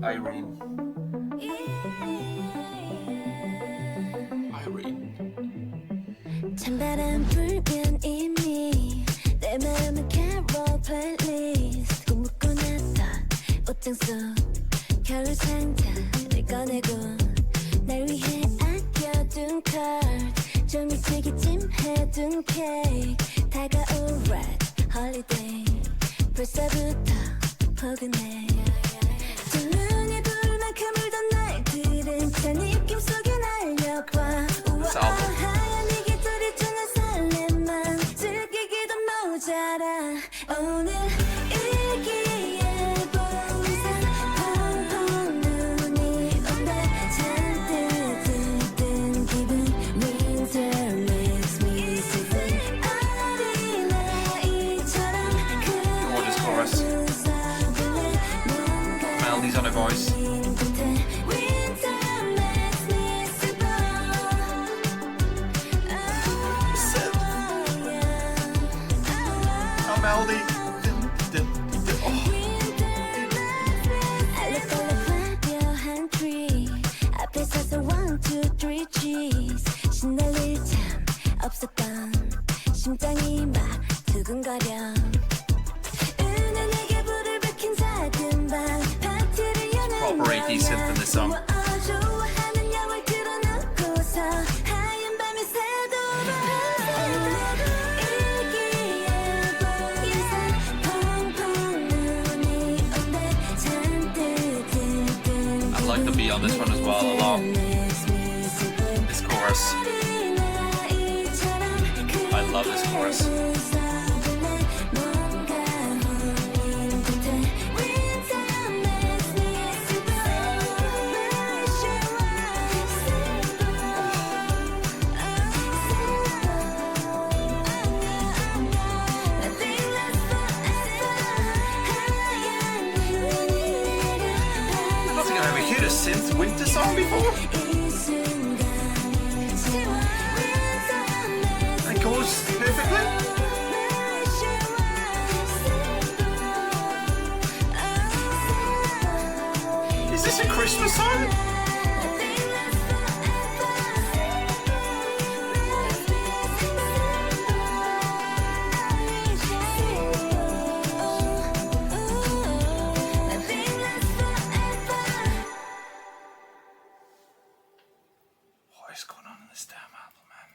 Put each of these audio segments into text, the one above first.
Irene. Irene. 찬바람 불면 이미 내 마음은 캐롤 플레이리스트 꿈꾸고 났던 옷장 속 겨울 상자를 꺼내고 날 위해 아껴둔 카드 종이책에 찜해둔 케이크 다가올 red holiday 벌써부터 포근해 두 눈이 부을 만큼 울던 날들은 찬 입김 속에 날려봐 우와 하얀 이 깃털이 주는 설렘만 즐기기도 모자라 오늘 일기예보상 펑펑 눈이 온다 잔뜩 들뜬 기분 Winter makes me sick 어린아이처럼 Gorgeous chorus. Melodies on her voice. Oh, melody. 앞에 서서 1, 2, 3 cheese 신날릴 참 없었던 심장이 막 두근거려 은은하게 불을 밝힌 작은 방 파티를 여는 Proper 80s synth in this song. 좋아하는 영을 틀어놓고서 하얀 밤이 새도록 일기예보상 펑펑 눈이 온다 잔뜩 들뜬 I like the beat on this one as well a lot. This chorus. I love this chorus. I don't think I've ever heard a synth winter song before. It goes perfectly. Is this a Christmas song? What is going on in this damn album, man?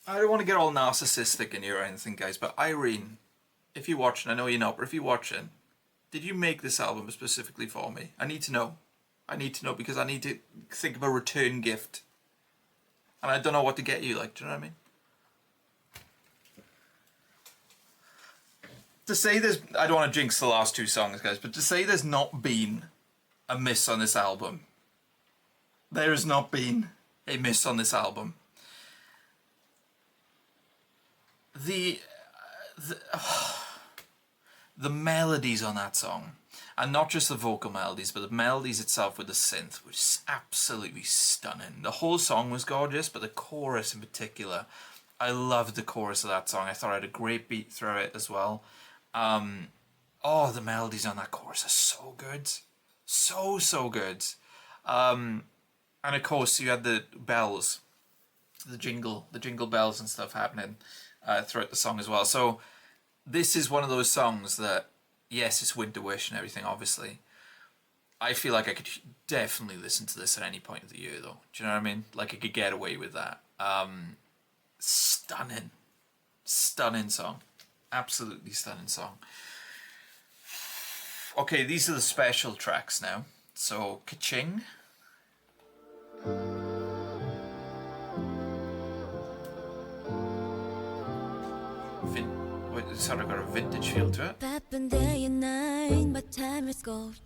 I don't want to get all narcissistic in here or anything, guys, but Irene, if you're watching, I know you're not, but if you're watching, did you make this album specifically for me? I need to know. I need to know because I need to think of a return gift. And I don't know what to get you, like, do you know what I mean? To say there's, I don't want to jinx the last two songs, guys, but to say there's not been a miss on this album. There has not been a miss on this album. The melodies on that song, and not just the vocal melodies, but the melodies itself with the synth was absolutely stunning. The whole song was gorgeous, but the chorus in particular, I loved the chorus of that song. I thought it had a great beat through it as well. Oh, the melodies on that chorus are so good. So good. And of course you had the bells, the jingle bells and stuff happening throughout the song as well. So this is one of those songs that, yes, it's Winter Wish and everything, obviously. I feel like I could definitely listen to this at any point of the year, though. Do you know what I mean? Like, I could get away with that. Stunning song. Absolutely stunning song. Okay, these are the special tracks now. So, ka-ching. It's sort of got a vintage feel to it. 바쁜 day and night, my time is gold.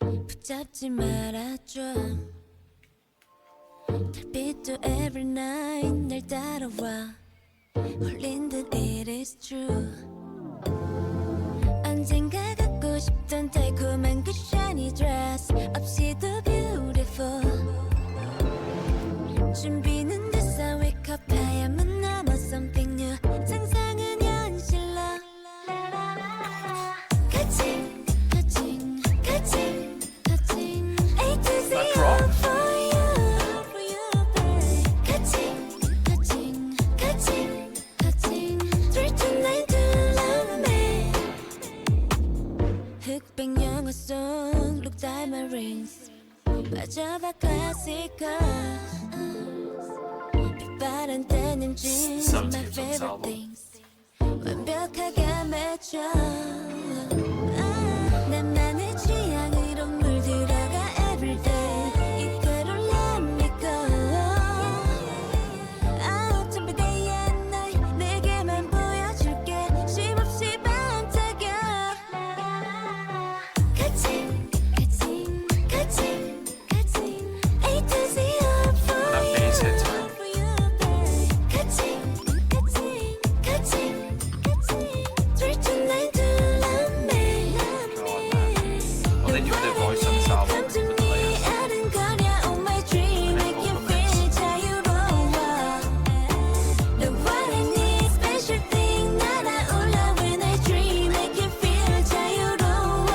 붙잡지 말아줘. 달빛도 every night 날 따라와. 홀린 듯 it is true. 언젠가 갖고 싶던 달콤한 그 shiny dress 없이도 beautiful. 준비는 됐어 wake up 하얀문 넘어 something new. 상상은 현실로. 같이 rings 빠져봐 classical 빛바란 때는 jeans my favorite things 완벽하게 맺혀 나만의 취향으로 물들어가 everyday 이대로 let me go 어차피 day and night 내게만 보여줄게 쉼없이 반짝여 같이 A to Z all for That you bass hits, man. for you babe 같이 3 to 9 to love me Well, they do their voice on this album with the layers. 아른거려 on my dream make you feel 자유로워 너 what I need special thing 날아올라 when I dream make you feel 자유로워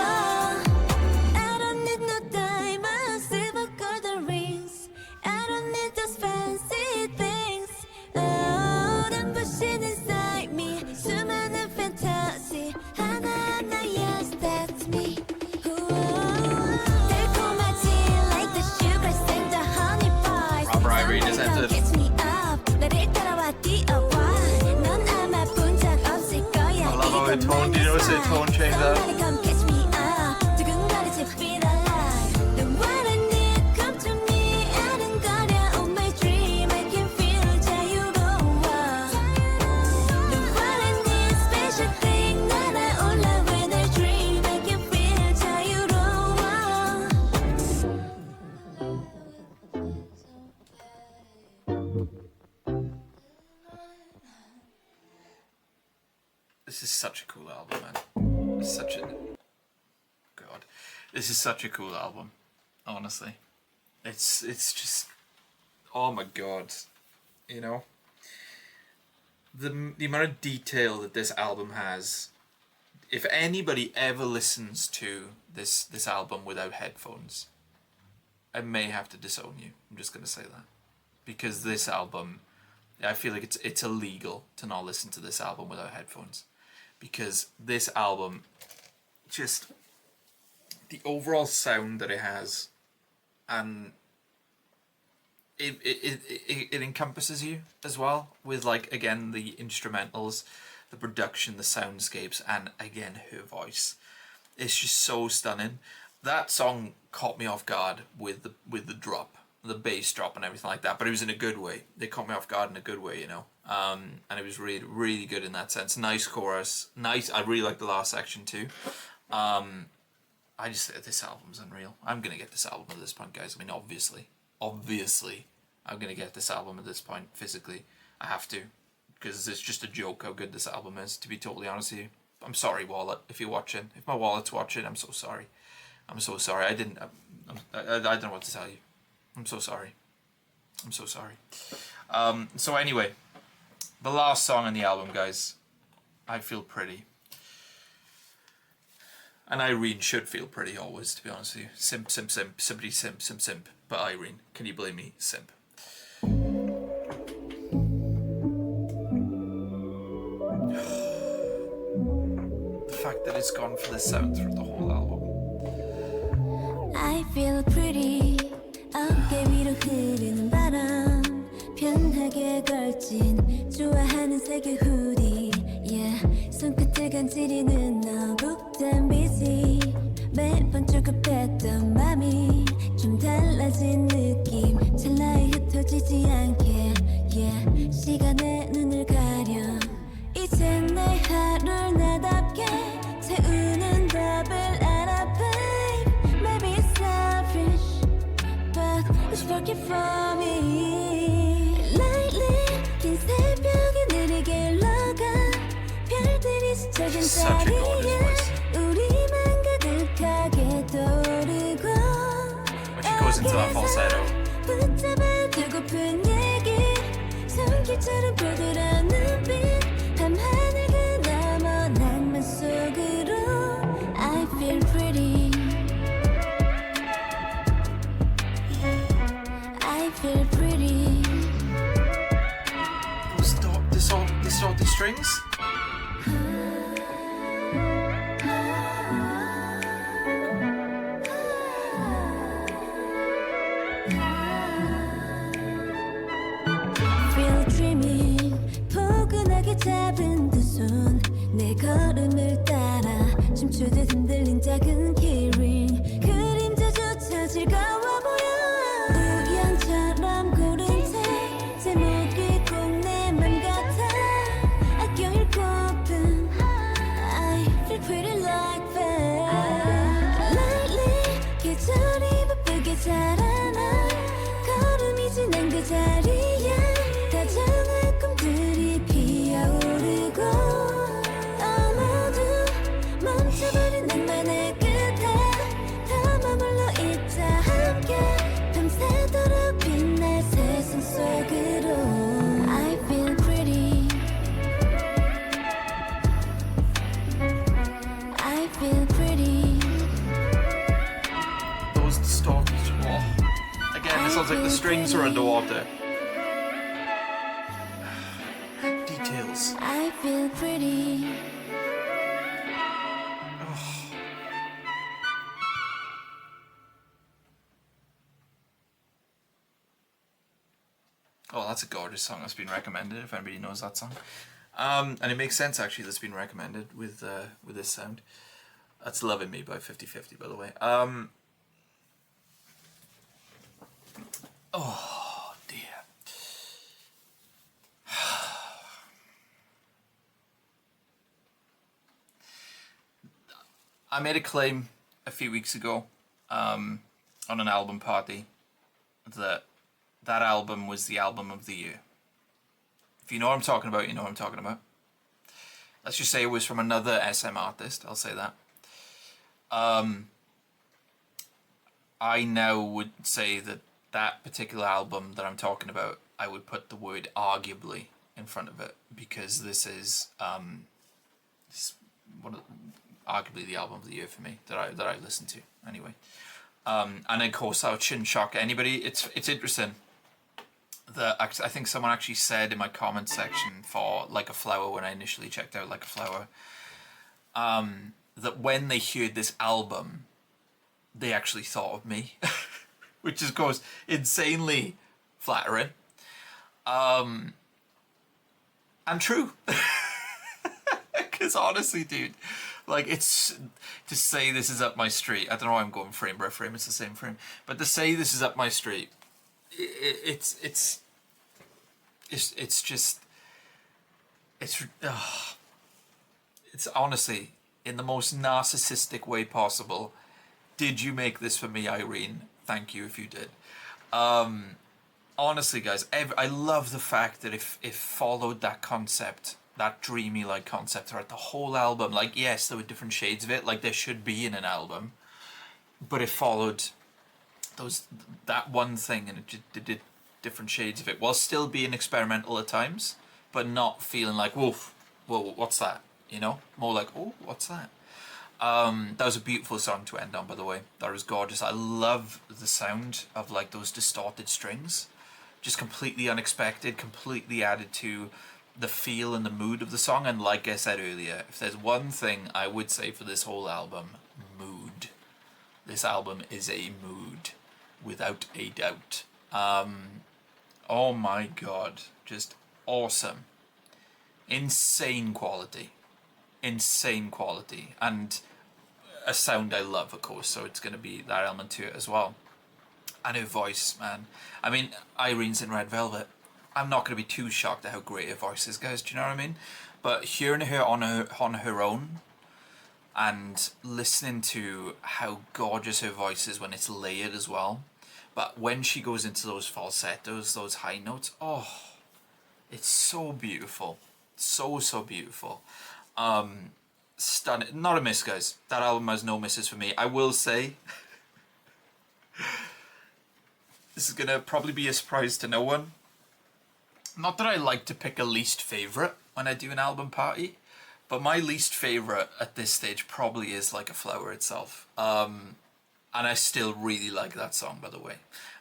I don't need no diamonds silver golden rings I don't need those fancy things oh 눈부신 inside me 수많은 fantasy 하나하나 yes that's me 달콤하지 like the sugar and the honey bars Robert Irene has entered. Gets me up 나를 따라와 뛰어와 넌 아마 본 적 없을 거야 I love how it tone, you notice it tone change there? Somebody come catch me up 두근거리지 feel alive The what I need come to me 아른거려 on my dream make you feel 자유로워 The what I need special thing 날아올라 when I dream make you feel 자유로워 This is such a cool album, man. It's such a God. This is such a cool album. Honestly, it's just oh my god, you know. The amount of detail that this album has. If anybody ever listens to this album without headphones, I may have to disown you. I'm just gonna say that, because this album, I feel like it's illegal to not listen to this album without headphones, because this album, just the overall sound that it has, and it encompasses you as well, with like again the instrumentals, the production, the soundscapes, and again her voice. It's just so stunning. That song caught me off guard with the drop, the bass drop and everything like that, but it was in a good way. They caught me off guard in a good way, you know. And it was really, really good in that sense. Nice chorus, nice. I really like the last section too. I just think this album's unreal. I'm gonna get this album at this point, guys. I mean, obviously, I'm gonna get this album at this point physically. I have to, because it's just a joke how good this album is. To be totally honest with you, I'm sorry, Wallet, if you're watching. If my wallet's watching, I'm so sorry. I'm so sorry. I don't know what to tell you. I'm so sorry. I'm so sorry. So anyway, the last song on the album, guys, I Feel Pretty. And Irene should feel pretty always, to be honest with you. Simp, simp, simp, simply simp, simp, simp. But Irene, can you blame me? Simp. The fact that it's gone for the sound through the whole album. I feel pretty 어깨 위로 흐르는 바람 편하게 걸친 좋아하는 색의 후디 yeah 손끝을 간지리는 너 붓던 빛이 매번 조급했던 맘이 좀 달라진 느낌 찰나에 흩어지지 않게 yeah 시간에 눈을 가려 이젠 내 하루를 나답게 채우는 법을 알아 babe maybe it's selfish but it's working for me lately 긴 새벽에 느리게 흘러가 별들이 스쳐진 자리에 우리만 가득하게 떠오르고 When she goes into that falsetto. 붙잡아 두고픈 얘기 손길처럼 부드러운 눈빛 밤하늘 그 너머 낭만 속으로 I feel pretty I feel pretty These strings? 주듯 흔들린 작은 keyring 그림자조차 즐거워 보여 우연처럼 고른 책 제목이 꼭 내 맘 같아 아껴 읽고픈 I feel pretty like that Lately 계절이 바쁘게 자라나 걸음이 지난 그 자리에 다정한 꿈들이 피어오르고 아마도 멈춰버린 낭만의 끝에 다 머물러 있자 함께 밤새도록 빛날 세상 속으로 I feel pretty I feel pretty Those distorted. Oh. Again, it sounds like the strings are underwater. Details. I feel pretty Oh, that's a gorgeous song that's been recommended, if anybody knows that song. And it makes sense, actually, that's been recommended with this sound. That's Loving Me by 50/50, by the way. Oh, dear. I made a claim a few weeks ago on an album party that album was the album of the year. If you know what I'm talking about, you know what I'm talking about. Let's just say it was from another SM artist, I'll say that. I now would say that that particular album that I'm talking about, I would put the word arguably in front of it, because this is arguably the album of the year for me that I listened to anyway. And of course that shouldn't shock anybody. It's interesting that I think someone actually said in my comment section for Like a Flower, when I initially checked out Like a Flower, that when they heard this album, they actually thought of me, which is, of course, insanely flattering. And true. Because honestly, dude, like, it's to say this is up my street. I don't know why I'm going frame by frame. It's the same frame, but to say this is up my street, it's honestly, in the most narcissistic way possible. Did you make this for me, Irene? Thank you if you did. Honestly, guys, I love the fact that it followed that concept, that dreamy like concept throughout the whole album. Like, yes, there were different shades of it, like there should be in an album, but it followed that one thing, and it did different shades of it, while still being experimental at times, but not feeling like, whoa, what's that? You know, more like, oh, what's that? That was a beautiful song to end on, by the way. That was gorgeous. I love the sound of like those distorted strings, just completely unexpected, completely added to the feel and the mood of the song. And like I said earlier, if there's one thing I would say for this whole album, mood. This album is a mood, without a doubt. Oh my god, just awesome. Insane quality, and a sound I love, of course, so it's going to be that element to it as well. And her voice, man. I mean, Irene's in Red Velvet. I'm not going to be too shocked at how great her voice is, guys, do you know what I mean? But hearing her on her own, and listening to how gorgeous her voice is when it's layered as well, but when she goes into those falsettos, those high notes, oh, it's so beautiful. So beautiful. Stunning. Not a miss, guys. That album has no misses for me. I will say, this is gonna probably be a surprise to no one. Not that I like to pick a least favourite when I do an album party, but my least favourite at this stage probably is Like a Flower itself. And I still really like that song, by the way.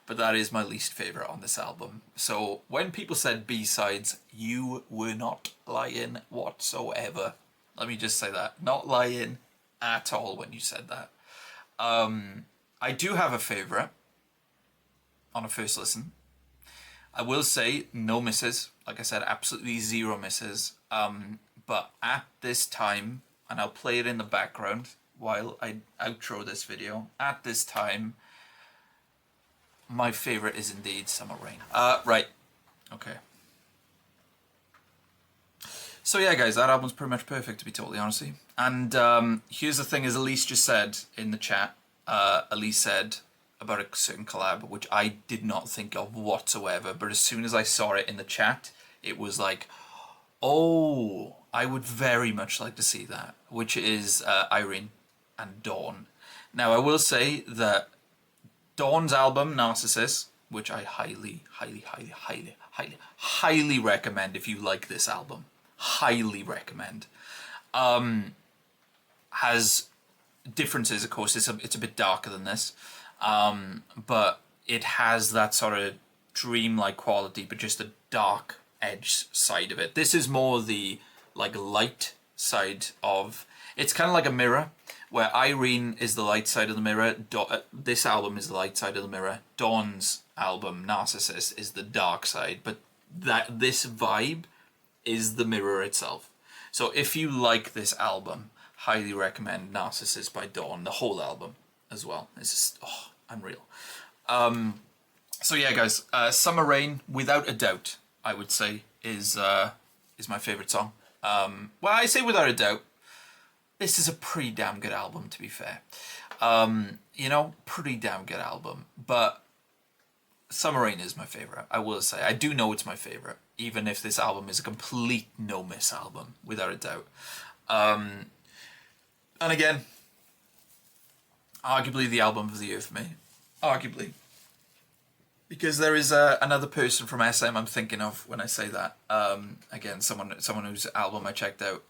But that is my least favourite on this album. So when people said B-sides, you were not lying whatsoever. Let me just say that. Not lying at all when you said that. I do have a favourite on a first listen. I will say no misses. Like I said, absolutely zero misses. But at this time, and I'll play it in the background while I outro this video. At this time, my favourite is indeed Summer Rain. Right. Okay. So yeah, guys, that album's pretty much perfect, to be totally honest with you. And here's the thing, as Elise just said in the chat. Elise said about a certain collab, which I did not think of whatsoever. But as soon as I saw it in the chat, it was like, oh, I would very much like to see that. Which is IRENE and Dawn. Now, I will say that Dawn's album, Narcissus, which I highly recommend if you like this album. Highly recommend. Has differences, of course. It's a bit darker than this, but it has that sort of dreamlike quality, but just a dark edge side of it. This is more the like light side of. It's kind of like a mirror, where IRENE is the light side of the mirror. This album is the light side of the mirror. Dawn's album, Narcissus, is the dark side, but this vibe is the mirror itself. So if you like this album, highly recommend Narcissus by Dawn, the whole album as well. It's just unreal. So yeah, guys, Summer Rain, without a doubt, I would say is my favourite song. Well, I say without a doubt. This is a pretty damn good album, to be fair. You know, pretty damn good album. But Summer Rain is my favourite, I will say. I do know it's my favourite, even if this album is a complete no-miss album, without a doubt. And again, arguably the album of the year for me. Arguably. Because there is another person from SM I'm thinking of when I say that. Again, someone whose album I checked out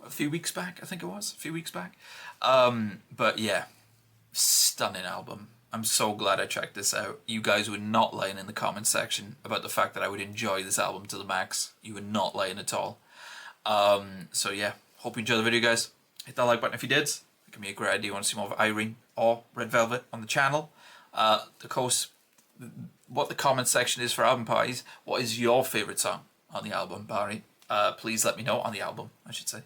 a few weeks back, I think it was. A few weeks back. But yeah, stunning album. I'm so glad I checked this out. You guys were not lying in the comment section about the fact that I would enjoy this album to the max. You were not lying at all. So yeah, hope you enjoyed the video, guys. Hit that like button if you did. It can be a great idea. You want to see more of IRENE or Red Velvet on the channel. Of course, what the comment section is for album parties. What is your favourite song on the album, Barry? Please let me know, on the album, I should say.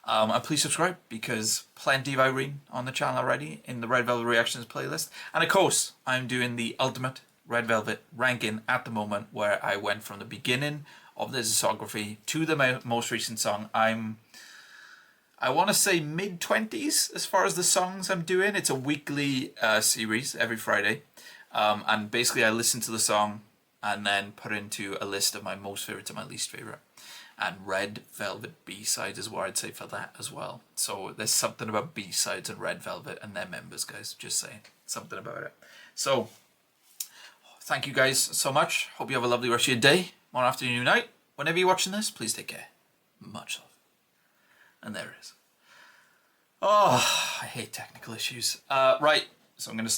And please subscribe, because plenty of IRENE on the channel already in the Red Velvet Reactions playlist. And of course, I'm doing the ultimate Red Velvet ranking at the moment, where I went from the beginning of the discography to the most recent song. I want to say mid-20s as far as the songs I'm doing. It's a weekly series every Friday. And basically I listen to the song and then put into a list of my most favourite to my least favourite. And Red Velvet B-sides is what I'd say for that as well. So there's something about B-sides and Red Velvet and their members, guys. Just saying. Something about it. So, thank you guys so much. Hope you have a lovely rest of your day, morning, afternoon, night. Whenever you're watching this, please take care. Much love. And there it is. Oh, I hate technical issues. Right, so I'm going to